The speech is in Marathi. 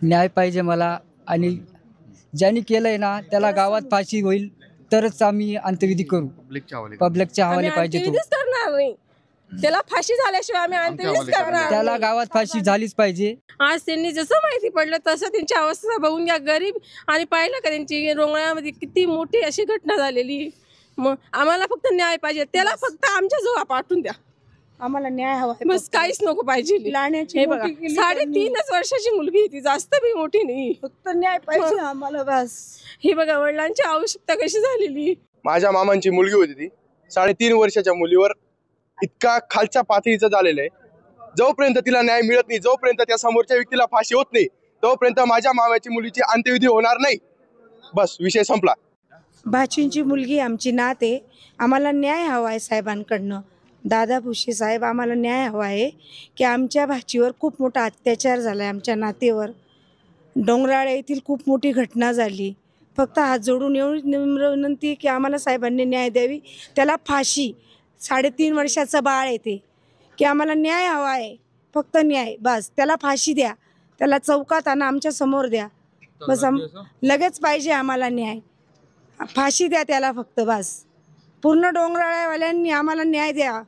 न्याय पाहिजे मला आणि ज्यांनी केलंय ना त्याला गावात फाशी होईल तरच आम्ही अंत्यविधी करू. पब्लिकच्या हवाले पाहिजे तो. अंत्यविधीच करणार नाही, त्याला फाशी झाल्याशिवाय आम्ही अंत्यविधीच करणार त्याला नाही. गावात फाशी झालीच पाहिजे. आज त्यांनी जसं माहिती पडलं तसं त्यांची अवस्था बघून घ्या, गरीब. आणि पाहिलं का त्यांची रोंगळ्यामध्ये किती मोठी अशी घटना झालेली. मग आम्हाला फक्त न्याय पाहिजे, त्याला फक्त आमच्या जवळ पाठवून द्या. आम्हाला न्याय हवा आहे, बस काहीच नको पाहिजे. हे बघा, 3.5 वर्षाची मुलगी आहे ती, जास्त बी मोठी नाही. फक्त न्याय पाहिजे आम्हाला बस. हे बघा, वडिलांची आवश्यकता कशी झालेली. माझ्या मामांची मुलगी होती, ती 3.5 वर्षाच्या मुलीवर इतका खालच्या पातळीचं झालेलं आहे. जोपर्यंत तिला न्याय मिळत नाही, जोपर्यंत त्या समोरच्या व्यक्तीला फाशी होत नाही, तोपर्यंत माझ्या मामाची मुलीची अंत्यविधी होणार नाही. बस, विषय संपला. भाचींची मुलगी आमची नात आहे, आम्हाला न्याय हवा आहे साहेबांकडनं. दादा भुसे साहेब, आम्हाला न्याय हवा आहे की आमच्या भाचीवर खूप मोठा अत्याचार झाला आहे, आमच्या नातेवर. डोंगराळे येथील खूप मोठी घटना झाली. फक्त हात जोडून एवढी विनंती की आम्हाला साहेबांनी न्याय द्यावी. त्याला फाशी, 3.5 वर्षाचं बाळ येते की आम्हाला न्याय हवा आहे, फक्त न्याय बस. त्याला फाशी द्या, त्याला चौकात आणा, आमच्या समोर द्या बस. लगेच पाहिजे आम्हाला न्याय, फाशी द्या त्याला फक्त बस. पूर्ण डोंगराळ्यावाल्यांनी आम्हाला न्याय द्या.